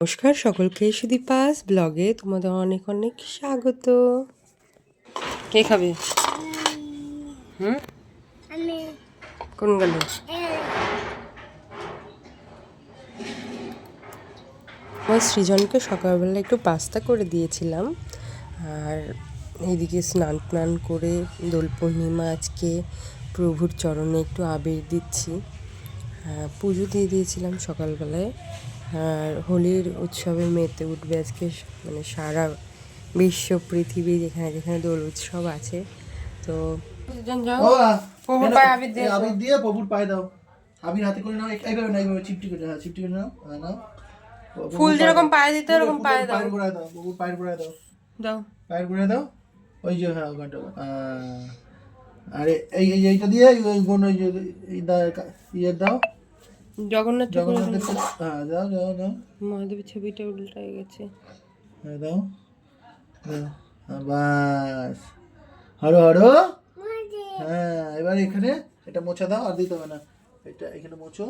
নমস্কার সকলকে, সুদীপাস ব্লগে তোমাদের অনেক অনেক স্বাগত। কে খাবে? কোন গেল? আমার সৃজনকে সকালবেলা একটু পাস্তা করে দিয়েছিলাম, আর এইদিকে স্নান টান করে দোল পূর্ণিমা আজকে, প্রভুর চরণে একটু আবির দিচ্ছি। পুজো দিয়ে দিয়েছিলাম সকালবেলায়। আর হোলির উৎসবে মেতে উঠবে আজকে, মানে সারা বিশ্ব পৃথিবী যেখানে যেখানে দোল উৎসব আছে। তো প্রভুর পায়ে আবির দিয়ে প্রভুর পায়ে দাও। আবির হাতে করে নাও, এইভাবে না, এইভাবে চিপটি করে নাও, চিপটি করে নাও, নাও। ফুল যেরকম পায়ে দিতে ওরকম পায়ে দাও। পায়ের গোড়ায় দাও, প্রভুর পায়ের গোড়ায় দাও, দাও পায়ের গোড়ায় দাও। ওই যে হ্যাঁ ওখানটা। আরে এই এইটা দিয়ে ওই কোন ওই যে ইয়ে দাও, জগন্নাথ জগন্নাথের। হ্যাঁ দাও দাও দাও। মহাদেবের ছবিটা উল্টায় গেছে। হ্যাঁ দাও দাও। বাস, হরো হরো। হ্যাঁ এবার এখানে এটা মোছা দাও, আর দিতে হবে না, এটা এখানে মোছো।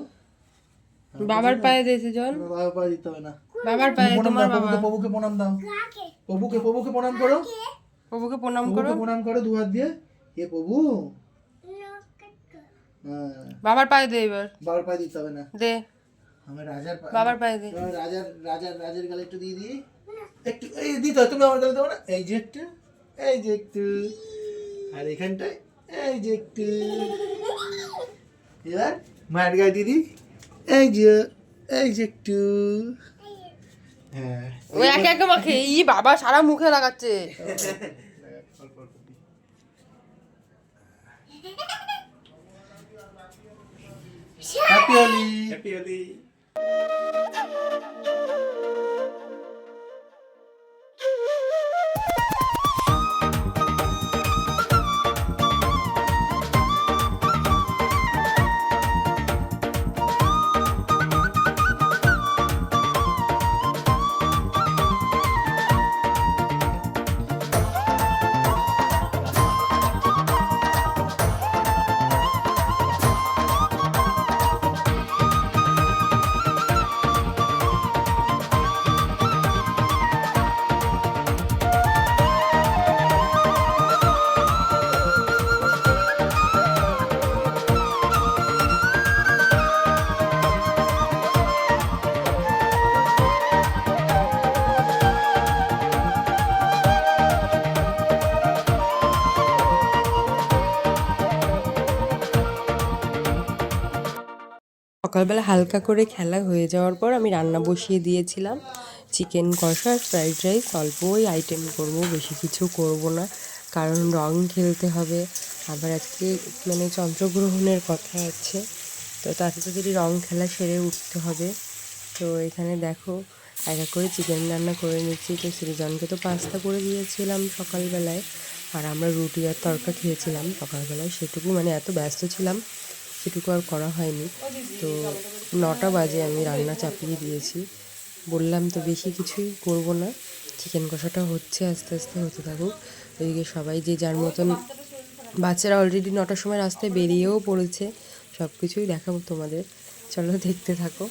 বাবার পায়ে দিয়েছে জন। বাবার পায়ে দিতে হবে না, বাবার পায়ে, তোমার বাবা। প্রভুকে প্রণাম দাও, প্রভুকে প্রণাম করো, প্রভুকে প্রণাম করো, প্রণাম করো দু হাত দিয়ে। হে প্রভু। বাবার পায়ে দে এবার। বাবার পায়ে দিতে হবে না, দে আমার রাজার বাবার পায়ে দে। রাজার গালে একটু দিয়ে দিই, একটু এই দিতে হয়, তুমি আমার গালে দেবো না, এই যে একটু, এই যে একটু, আর এখানটায় এই যে একটু। এবার মায়ের গায়ে দিদি, এই যে, এই যে একটু। হ্যাঁ ওই একে একে মাখে, ই বাবা সারা মুখে লাগাচ্ছে। Happy Holi, happy Holi. সকালবেলা হালকা করে খেলা হয়ে যাওয়ার পর আমি রান্না বসিয়ে দিয়েছিলাম, চিকেন কষা আর ফ্রাইড রাইস। অল্পই আইটেম করব, বেশি কিছু করব না, কারণ রং খেলতে হবে। আবার আজকে মানে চন্দ্রগ্রহণের কথা আছে, তো তাতে যদি রং খেলা সেরে উঠতে হবে। তো এখানে দেখো এক এক করে চিকেন রান্না করে নিচ্ছি। তো সৃজনকে তো পাস্তা করে দিয়েছিলাম সকালবেলায়, আর আমরা রুটি আর তড়কা খেয়েছিলাম সকালবেলায়, সেটুকু মানে এত ব্যস্ত ছিলাম সেটুকু আর করা হয়নি। তো 9টা বাজে আমি রান্না চাপিয়ে দিয়েছি, বললাম তো বেশি কিছুই করব না, চিকেন কষাটা হচ্ছে, আস্তে আস্তে হতে থাকুক। ওইদিকে সবাই যে যার মতন, বাচ্চারা অলরেডি 9টার সময় রাস্তায় বেরিয়েও পড়েছে। সব কিছুই দেখাবো তোমাদের, চলো দেখতে থাকো।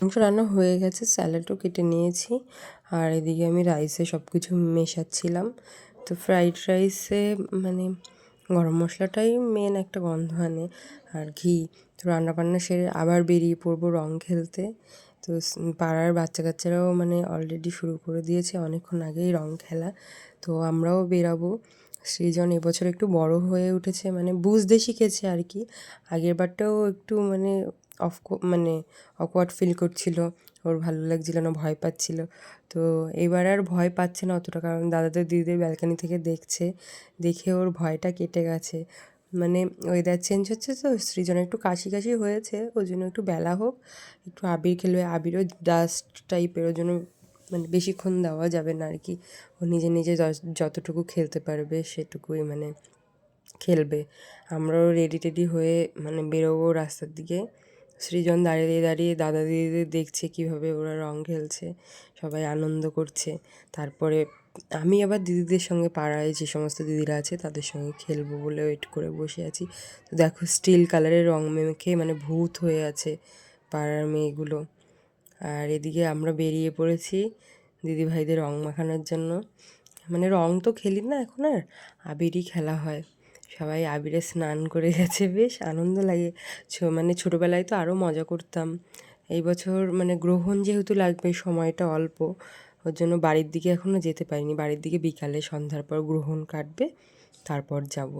মাংস রান্না হয়ে গেছে, স্যালাডও কেটে নিয়েছি, আর এদিকে আমি রাইসে সব কিছু মেশাচ্ছিলাম। তো ফ্রাইড রাইসে মানে গরম মশলাটাই মেন একটা গন্ধ আনে, আর ঘি। তো রান্নাবান্না সেরে আবার বেরিয়ে পড়বো রং খেলতে। তো পাড়ার বাচ্চা কাচ্চারাও মানে অলরেডি শুরু করে দিয়েছে অনেকক্ষণ আগেই রং খেলা, তো আমরাও বেরাবো। সৃজন এবছর একটু বড় হয়ে উঠেছে, মানে বুঝতে শিখেছে আর কি। আগের বারটাও একটু মানে মানে অকওয়ার্ড ফিল করছিল, ওর ভালো লাগছিল না, ভয় পাচ্ছিল। তো এবার আর ভয় পাচ্ছে না অতটা, কারণ দাদাদের দিদিদের ব্যালকানি থেকে দেখছে, দেখে ওর ভয়টা কেটে গেছে। মানে ওয়েদার চেঞ্জ হচ্ছে তো সৃজনের একটু কাশি কাশি হয়েছে, ওই জন্য একটু বেলা হোক, একটু আবির খেলবে, আবিরও ডাস্ট টাইপের, ওই জন্য মানে বেশিক্ষণ দেওয়া যাবে না আর কি। ও নিজে নিজে যতটুকু খেলতে পারবে সেটুকুই মানে খেলবে। আমরাও রেডি টেডি হয়ে মানে বেরোবো রাস্তার দিকে। সৃজন দাঁড়িয়ে দাঁড়িয়ে দাদা দিদিদের দেখছে কীভাবে ওরা রং খেলছে, সবাই আনন্দ করছে। তারপরে আমি আবার দিদিদের সঙ্গে পাড়ায় যে সমস্ত দিদিরা আছে তাদের সঙ্গে খেলবো বলে ওয়েট করে বসে আছি। তো দেখো স্টিল কালারের রং মেখে মানে ভূত হয়ে আছে পাড়ার মেয়েগুলো। আর এদিকে আমরা বেরিয়ে পড়েছি দিদিভাইদের রং মাখানোর জন্য। মানে রং তো খেলি না এখন আর, আবিরই খেলা হয়। সবাই আবিরে স্নান করে গেছে, বেশ আনন্দ লাগে। মানে ছোটোবেলায় তো আরও মজা করতাম। এই বছর মানে গ্রহণ যেহেতু লাগবে, সময়টা অল্প, ওর জন্য বাড়ির দিকে এখনও যেতে পারিনি। বাড়ির দিকে বিকালে সন্ধ্যার পর গ্রহণ কাটবে, তারপর যাব।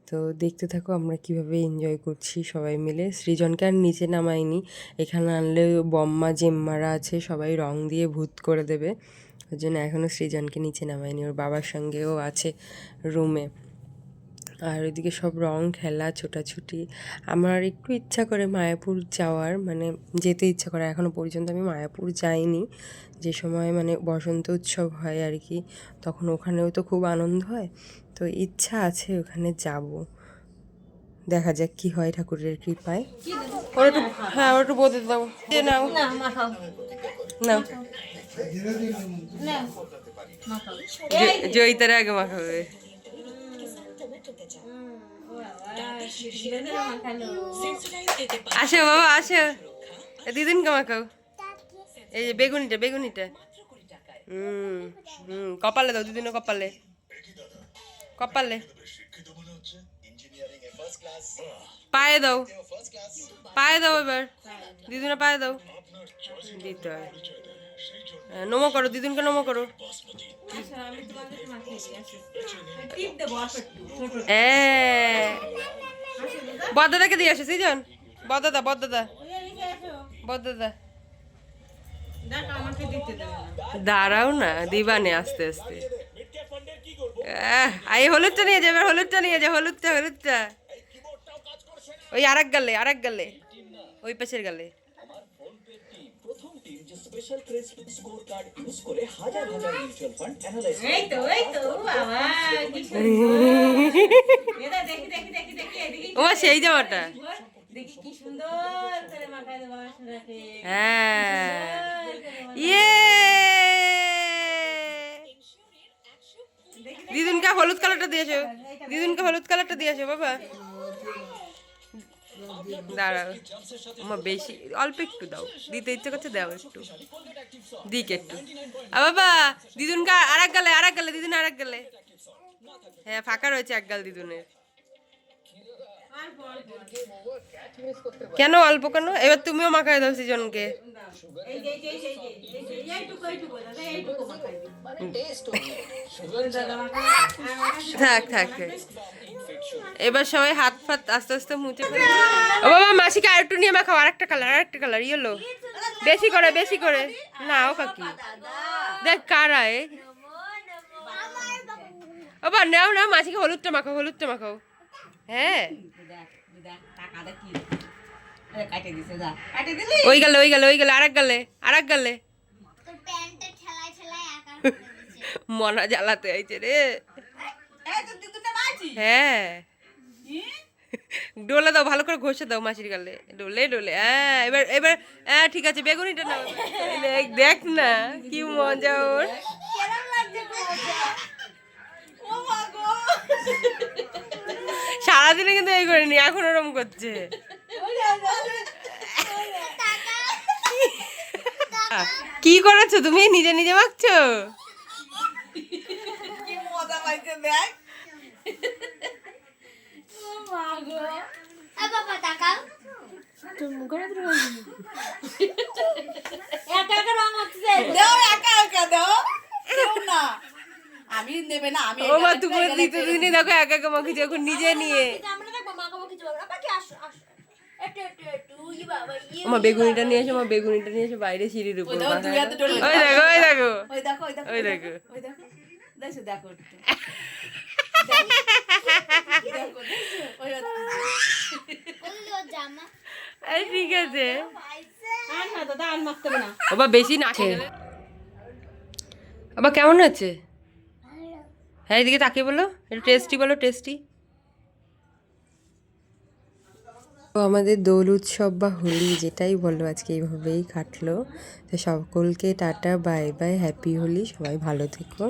তো দেখতে থাকো আমরা কিভাবে এনজয় করছি সবাই মিলে। সৃজনকে আর নিচে নামাইনি, এখানে আনলে বম্মা জেম্মারা আছে, সবাই রং দিয়ে ভূত করে দেবে, ওই জন্য এখনও সৃজনকে নিচে নামাইনি। ওর বাবার সঙ্গেও আছে রুমে। আর ওইদিকে সব রং খেলা ছোটাছুটি। আমার একটু ইচ্ছা করে মায়াপুর যাওয়ার, মানে যেতে ইচ্ছা করে। এখনও পর্যন্ত আমি মায়াপুর যাইনি। যে সময় মানে বসন্ত উৎসব হয় আর কি, তখন ওখানেও তো খুব আনন্দ হয়। তো ইচ্ছা আছে ওখানে যাব, দেখা যাক কি হয় ঠাকুরের কৃপায়। ওর একটু, হ্যাঁ ওর একটু বলতে দাও, যে নাও নাও, জয়িতার আগে মাখাবে। আসো বাবা আসো, দিদিনকে মাখাও। এই যে বেগুনিটা বেগুনিটা, কপালে দাও, দিদিনও কপালে, কপালে পায়ে দাও, পায়ে দাও, এবার দিদিনা পায়ে দাও, দিতে হয়। নমো করো, দিদিনকে নমো করো। বদাদাকে দিয়ে আসো সৃজন, বদাদা বদাদা বদাদা, দাঁড়াও না, দিবানে আস্তে আস্তে। এই হলুদটা নিয়ে যাবে, হলুদটা নিয়ে যা, হলুদটা হলুদটা ওই আরেক গালে, আরেক গালে, ওই পাশের গালে। ওমা সেই জামাটা, হ্যাঁ ইয়ে, দিদুনকে হলুদ কালারটা দিয়েছো, দিদুনকে হলুদ কালারটা দিয়েছো বাবা। দাঁড়াও মা, বেশি অল্প একটু দাও, দিতে ইচ্ছে করছে দাও একটু, দিক একটু। বাবা দিদুনকে আরেক গালে, আরেক গালে দিদুন, আরেক গালে। হ্যাঁ ফাঁকা রয়েছে এক গাল দিদুনের। কেন অল্প কেন? এবার তুমিও মাখায় দাও সৃজনকে। থাক থাক, এবার সবাই হাত ফাত আস্তে আস্তে মুছে ফেলে। ও বাবা মাসিকে আর একটু নিয়ে মাখাও, আরেকটা কালার, আরেকটা কালার ইয়েলো, বেশি করে বেশি করে। না ও কাকি দেখ কারা এ, ও বা নাও না, মাসিকে হলুদটা মাখাও, হলুদটা মাখাও। হ্যাঁ ওই গেলে, ওই গেলে, ওই গেলে, আরেক গেলে, আরেক গেলে। মনা জ্বালাতে আইছে রে। হ্যাঁ ডোলে দাও, ভালো করে ঘষে দাও মাসির গালে, ডোলে ডোলে। হ্যাঁ এবার এবার, হ্যাঁ ঠিক আছে, বেগুনিটা নাও। দেখ না কি মজা ওর। সারাদিনে কিন্তু এই করিনি, এখন ওরম করছে। কি করেছো তুমি, নিজে নিজে মাখছো? আমি নেবে না, আমি ও মা তুমি দিতে দিনই দেখো একা একা মাখি, যখন নিজে নিয়ে। আমার বেগুনিটা নিয়ে এসো, আমার বেগুনিটা নিয়ে এসো বাইরে সিঁড়ির উপর। ওই দেখো ওই দেখো, ওই দেখো, ওই দেখো, ওই দেখো, দেখো দেখো। ওই এই ঠিক আছে আর না দাদা আর মাখতে হবে না। বাবা বেশি না খেয়ে বাবা কেমন আছে হ্যাঁ এদিকে তাকিয়ে বলো একটু টেস্টি বলো টেস্টি। তো আমাদের দোল উৎসব বা হোলি যেটাই বলো আজকে এইভাবেই কাটলো। তো সকলকে tata bye bye, happy Holi, সবাই ভালো থেকো।